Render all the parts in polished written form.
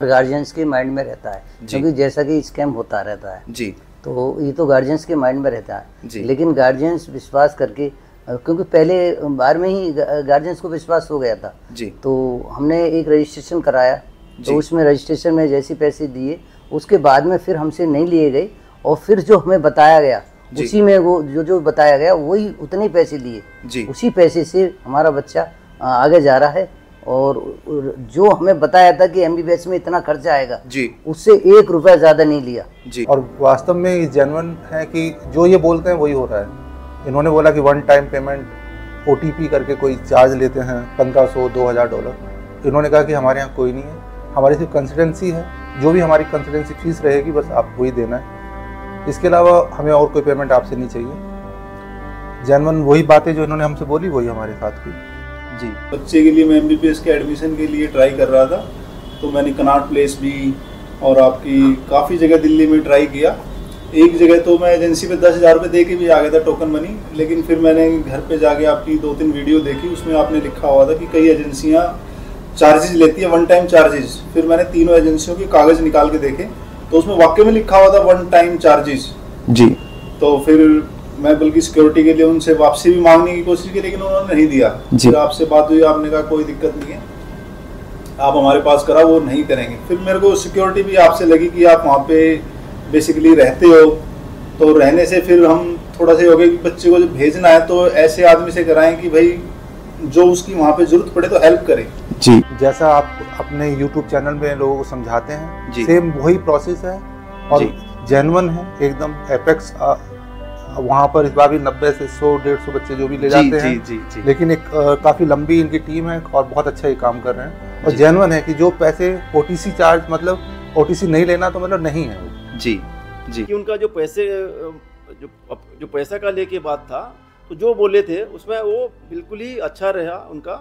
Guardians के mind में रहता है, क्योंकि जैसा कि स्कैम होता रहता है जी, तो ये तो गार्जियंस के माइंड में रहता है जी। लेकिन गार्जियंस विश्वास करके, क्योंकि पहले बार में ही गार्जियंस को विश्वास हो गया था जी, तो हमने एक रजिस्ट्रेशन कराया, तो उसमें रजिस्ट्रेशन में जैसे पैसे दिए उसके बाद में फिर हमसे नहीं लिए गए, और फिर जो हमें बताया गया उसी में वो जो बताया गया वही उतने पैसे लिए, उसी पैसे से हमारा बच्चा आगे जा रहा है। और जो हमें बताया था कि MBBS में इतना खर्चा आएगा जी, उससे 1 रुपया ज़्यादा नहीं लिया जी। और वास्तव में जेन्युइन है कि जो ये बोलते हैं वही हो रहा है। इन्होंने बोला कि 1 टाइम पेमेंट OTP करके कोई चार्ज लेते हैं $1500-2000। इन्होंने कहा कि हमारे यहाँ कोई नहीं है, हमारी सिर्फ कंसल्टेंसी है, जो भी हमारी कंसल्टेंसी फीस रहेगी बस आपको ही देना है, इसके अलावा हमें और कोई पेमेंट आपसे नहीं चाहिए। जेन्युइन वही बातें जो इन्होंने हमसे बोली वही हमारे साथ हुई जी। बच्चे के लिए मैं MBBS के एडमिशन के लिए ट्राई कर रहा था, तो मैंने कनॉट प्लेस भी और आपकी काफ़ी जगह दिल्ली में ट्राई किया। एक जगह तो मैं एजेंसी पे 10,000 रुपये दे के भी आ गया था टोकन मनी, लेकिन फिर मैंने घर पे जाके आपकी 2-3 वीडियो देखी, उसमें आपने लिखा हुआ था कि कई एजेंसियां चार्जेस लेती है, 1 टाइम चार्जेस। फिर मैंने तीनों एजेंसियों के कागज़ निकाल के देखे, तो उसमें वाकई में लिखा हुआ था 1 टाइम चार्जेस जी। तो फिर मैं बल्कि सिक्योरिटी के लिए उनसे वापसी भी मांगने की कोशिश की, लेकिन उन्होंने नहीं दिया। फिर आपसे बात हुई, आपने कहा कोई दिक्कत नहीं है, आप हमारे पास कराओ, वो नहीं करेंगे। फिर मेरे को सिक्योरिटी भी आपसे लगी कि आप वहाँ पे बेसिकली रहते हो, तो रहने से फिर हम थोड़ा सा हो गया कि बच्चे को जब भेजना है तो ऐसे आदमी से कराएं कि भाई जो उसकी वहाँ पे जरूरत पड़े तो हेल्प करे जी। जैसा आप अपने YouTube चैनल में लोगों को समझाते हैं सेम वही प्रोसेस है और जेन्युइन है एकदम। एपेक्स वहाँ पर इस बार भी 90 से 100-150 बच्चे जो भी ले जाते हैं जी। लेकिन एक काफ़ी लंबी इनकी टीम है और बहुत अच्छा ये काम कर रहे हैं, और जेन्युइन है कि जो पैसे OTC चार्ज, मतलब OTC नहीं लेना तो मतलब नहीं है जी जी। कि उनका जो पैसे जो पैसा का लेके बात था, तो जो बोले थे उसमें वो बिल्कुल ही अच्छा रहा उनका,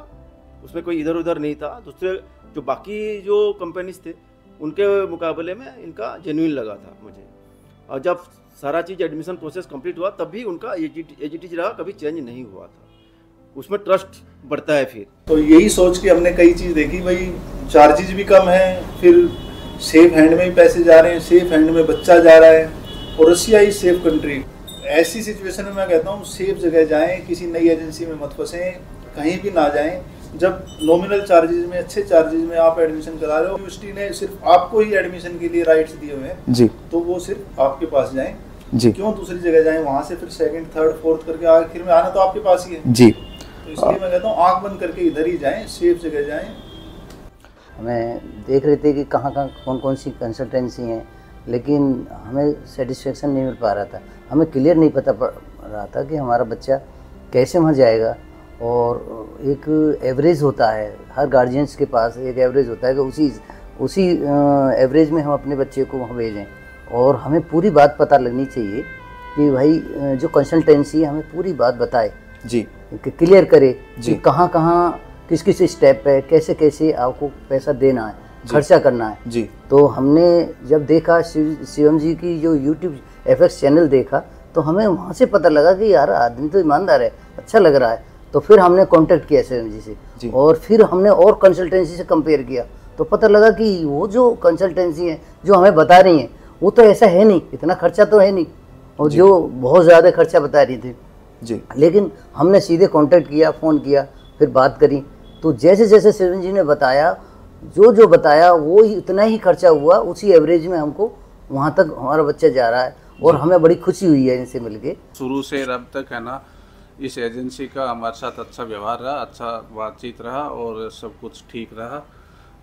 उसमें कोई इधर उधर नहीं था। दूसरे जो बाकी जो कंपनीज थे उनके मुकाबले में इनका जेन्युइन लगा था मुझे। और जब सारा चीज़ एडमिशन प्रोसेस कंप्लीट हुआ तब भी उनका एज रहा, कभी चेंज नहीं हुआ था, उसमें ट्रस्ट बढ़ता है। फिर तो यही सोच के हमने कई चीज़ देखी, भाई चार्जेस भी कम है, फिर सेफ हैंड में भी पैसे जा रहे हैं, सेफ हैंड में बच्चा जा रहा है, और रसिया ही सेफ कंट्री। ऐसी सिचुएशन में मैं कहता हूँ सेफ जगह जाएं, किसी नई एजेंसी में मत फंसें, कहीं भी ना जाएं। जब नॉमिनल चार्जेस में, अच्छे चार्जेस में आप एडमिशन करा रहे हो, यूनिवर्सिटी ने सिर्फ आपको ही एडमिशन के लिए राइट्स दिए हुए हैं जी, तो वो सिर्फ आपके पास जाएं जी। क्यों दूसरी जगह जाएं, वहाँ से फिर 2nd, 3rd, 4th करके आखिर में आना तो आपके पास ही है जी। तो इसलिए मैं कहता हूँ आँख बंद करके इधर ही जाएं, सेफ जगह जाएं। हमें देख रहे थे कि कहाँ कौन कौन सी कंसल्टेंसी हैं, लेकिन हमें सेटिस्फेक्शन नहीं मिल पा रहा था। हमें क्लियर नहीं पता पड़ रहा था कि हमारा बच्चा कैसे वहाँ जाएगा। और एक एवरेज होता है, हर गार्जियंस के पास एक एवरेज होता है कि उसी एवरेज में हम अपने बच्चे को वहाँ भेजें। और हमें पूरी बात पता लगनी चाहिए कि भाई जो कंसल्टेंसी हमें पूरी बात बताए जी, क्लियर करे कि कहाँ कहाँ किस किस स्टेप पे कैसे कैसे आपको पैसा देना है, खर्चा करना है जी। तो हमने जब देखा शिवम जी की जो YouTube FX चैनल देखा, तो हमें वहाँ से पता लगा कि यार आदमी तो ईमानदार है, अच्छा लग रहा है। तो फिर हमने कांटेक्ट किया शिवम जी से जी। और फिर हमने और कंसल्टेंसी से कंपेयर किया, तो पता लगा कि वो जो कंसल्टेंसी है जो हमें बता रही हैं वो तो ऐसा है नहीं, इतना खर्चा तो है नहीं, और जो बहुत ज़्यादा खर्चा बता रही थी जी। लेकिन हमने सीधे कांटेक्ट किया, फ़ोन किया, फिर बात करी, तो जैसे जैसे शिवम जी ने बताया, जो बताया वो ही उतना ही खर्चा हुआ, उसी एवरेज में हमको वहाँ तक हमारा बच्चा जा रहा है। और हमें बड़ी खुशी हुई है इनसे मिलके। शुरू से अब तक है ना, इस एजेंसी का हमारे साथ अच्छा व्यवहार रहा, अच्छा बातचीत रहा और सब कुछ ठीक रहा,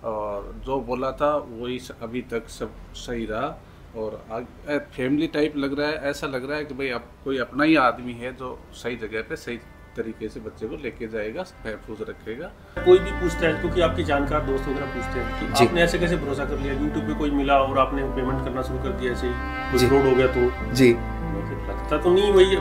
और जो बोला था वही अभी तक सब सही रहा। और फैमिली टाइप लग रहा है, ऐसा लग रहा है कि भाई अब कोई अपना ही आदमी है जो सही जगह पे सही तरीके से बच्चे को लेके जाएगा, महफूज रखेगा। कोई भी पूछता है, क्योंकि आपके जानकार दोस्त वगैरह पूछते हैं कि आपने ऐसे कैसे भरोसा कर लिया, यूट्यूब पे कोई मिला और आपने पेमेंट करना शुरू कर दिया, ऐसे ही कुछ फ्रॉड हो गया तो जी। लगता तो नहीं, वही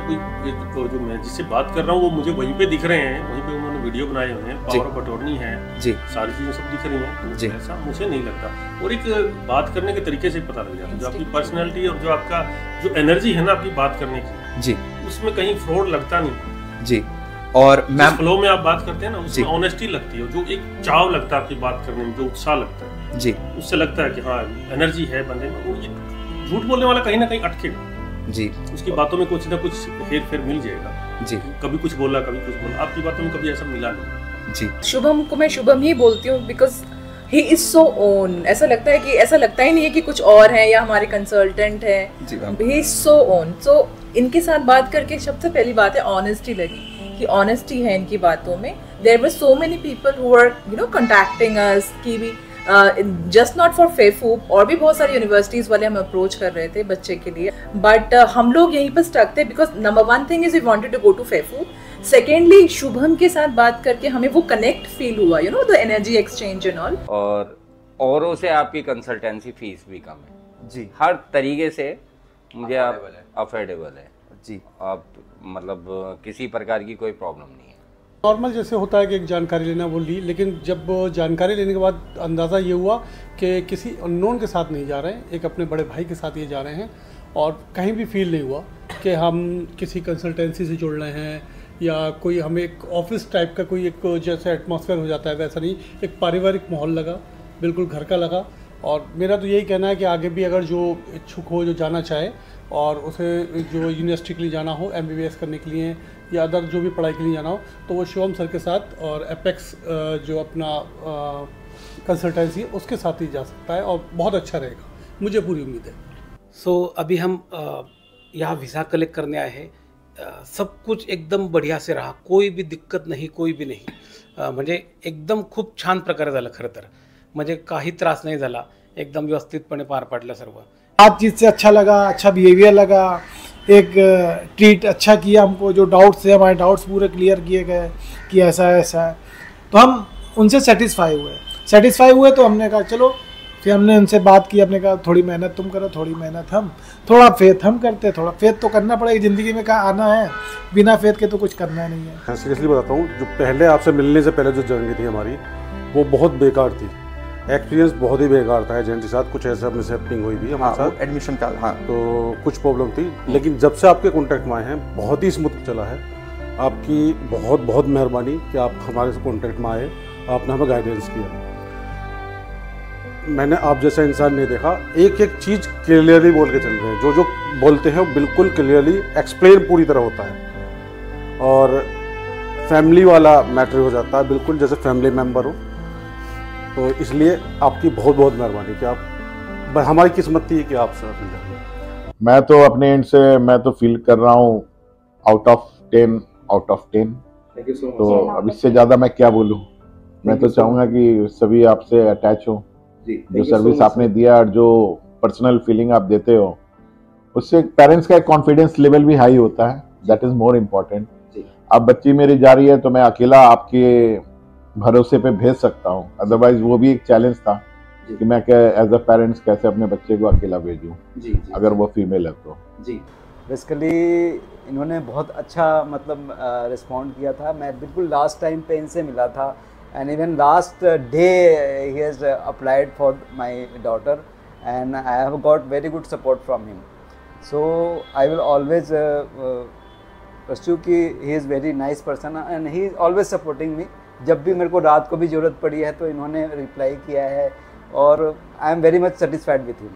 जो मैं जिससे बात कर रहा हूँ वो मुझे वहीं पे दिख रहे हैं, वहीं पे उन्होंने वीडियो बनाए हुए हैं, पावर ऑफ अटॉर्नी है जी, सारी चीजें सब दिख रही हैं जी। ऐसा मुझे नहीं लगता। और एक बात करने के तरीके से पता लग जाता है, जो आपकी पर्सनैलिटी और जो आपका जो एनर्जी है ना आपकी बात करने की जी, उसमें कहीं फ्रॉड लगता नहीं जी। और मैम फ्लो में आप बात करते हैं ना, उसमें ऑनेस्टी लगती है, जो एक चाव लगता है आपकी बात करने में, जो उत्साह लगता है जी, उससे लगता है कि हाँ एनर्जी है बंदे में। वो झूठ बोलने वाला कहीं ना कहीं अटकेगा जी, उसकी बातों में कुछ ना कुछ हेर फेर मिल जाएगा जी, कभी कुछ बोला कभी कुछ बोला, आपकी बातों में कभी ऐसा मिला नहीं जी। शुभम को मैं शुभम ही बोलती हूँ because he is so own. ऐसा लगता है कि ऐसा लगता ही नहीं है कि कुछ और है या हमारे कंसल्टेंट है, ही इज सो ओन। सो इनके साथ बात करके सबसे पहली बात है ऑनेस्टी लगी कि ऑनेस्टी है इनकी बातों में। There were so many people who are contacting us कि भी जस्ट नॉट फॉर फेफूप, और भी बहुत सारी यूनिवर्सिटीज़ वाले हम अप्रोच कर रहे थे बच्चे के लिए, बट हम लोग यहीं पर स्टक थे because number one thing is we wanted to go to फेफूप। सेकेंडली शुभम के साथ बात करके हमें वो कनेक्ट फील हुआ, the energy exchange and all. और औरों से आपकी कंसल्टेंसी फीस भी कम है जी, हर तरीके से मुझे आप अफोर्डेबल है जी, आप मतलब किसी प्रकार की कोई प्रॉब्लम नहीं है। नॉर्मल जैसे होता है कि एक जानकारी लेना वो ली, लेकिन जब जानकारी लेने के बाद अंदाज़ा ये हुआ कि किसी अननोन के साथ नहीं जा रहे हैं, एक अपने बड़े भाई के साथ ये जा रहे हैं, और कहीं भी फील नहीं हुआ कि हम किसी कंसल्टेंसी से जुड़ रहे हैं या कोई हमें एक ऑफिस टाइप का कोई एक जैसे एटमॉस्फेयर हो जाता है वैसा नहीं, एक पारिवारिक माहौल लगा, बिल्कुल घर का लगा। और मेरा तो यही कहना है कि आगे भी अगर जो इच्छुक हो, जो जाना चाहे और उसे जो यूनिवर्सिटी के लिए जाना हो, MBBS करने के लिए या अदर जो भी पढ़ाई के लिए जाना हो, तो वो शिवम सर के साथ और एपेक्स जो अपना कंसल्टेंसी है उसके साथ ही जा सकता है और बहुत अच्छा रहेगा, मुझे पूरी उम्मीद है। सो अभी हम यहाँ वीज़ा कलेक्ट करने आए हैं, सब कुछ एकदम बढ़िया से रहा, कोई भी दिक्कत नाही, कोई भी नाही, म्हणजे एकदम खूप छान प्रकारे झालं खरं तर, म्हणजे काही त्रास नाही झाला, एकदम व्यवस्थितपणे पार पाडलं सर्व। बातचीत से अच्छा लगा, अच्छा बिहेवियर लगा, एक ट्रीट अच्छा किया हमको, जो डाउट्स थे हमारे डाउट्स पूरे क्लियर किए गए कि ऐसा है ऐसा है, तो हम उनसे सेटिस्फाई हुए तो हमने कहा चलो, फिर हमने उनसे बात की, हमने कहा थोड़ी मेहनत तुम करो, थोड़ी मेहनत हम, थोड़ा फेथ हम करते, थोड़ा फेथ तो करना पड़ेगा ज़िंदगी में, कहाँ आना है, बिना फेथ के तो कुछ करना नहीं है। मैं सीरियसली बताता हूँ, जो पहले आपसे मिलने से पहले जो जर्नी थी हमारी वो बहुत बेकार थी, एक्सपीरियंस बहुत ही बेकार था एजेंट के साथ, कुछ ऐसा मिसहैपनिंग हुई थी हमारे साथ एडमिशन का, हाँ, तो कुछ प्रॉब्लम थी, लेकिन जब से आपके कॉन्टैक्ट में आए हैं बहुत ही स्मूथ चला है। आपकी बहुत बहुत मेहरबानी कि आप हमारे कॉन्टैक्ट में आए, आपने हमें गाइडेंस किया। मैंने आप जैसा इंसान नहीं देखा, एक एक चीज़ क्लियरली बोल के चल रहे हैं, जो जो बोलते हैं वो बिल्कुल क्लियरली एक्सप्लेन पूरी तरह होता है, और फैमिली वाला मैटर हो जाता है, बिल्कुल जैसे फैमिली मेम्बर हो। तो इसलिए आपकी बहुत बहुत मेहरबानी कि आप, हमारी किस्मत थी कि आप साथ मिल जाए। मैं तो अपने एंड से मैं तो फील कर रहा हूँ आउट ऑफ 10। तो अब इससे ज़्यादा मैं क्या बोलूँ, मैं तो चाहूँगा कि सभी आपसे अटैच हो, जो सर्विस आपने दिया और जो पर्सनल फीलिंग आप देते हो, उससे पेरेंट्स का एक कॉन्फिडेंस लेवल भी हाई होता है, दैट इज़ मोर इम्पोर्टेंट। अब बच्ची मेरी जा रही है तो मैं अकेला आपके भरोसे पे भेज सकता हूँ, अदरवाइज वो भी एक चैलेंज था कि मैं एज अ पेरेंट्स कैसे अपने बच्चे को अकेला भेजूँ, अगर वो फीमेल है तो। जी बेसिकली इन्होंने बहुत अच्छा मतलब रिस्पॉन्ड किया था। मैं बिल्कुल लास्ट टाइम पे इनसे मिला था, and even last day he has applied for my daughter and I have got very good support from him, so I will always pursue कि he is very nice person and he is always supporting me। जब भी मेरे को रात को भी ज़रूरत पड़ी है तो इन्होंने रिप्लाई किया है और I am very much satisfied with him।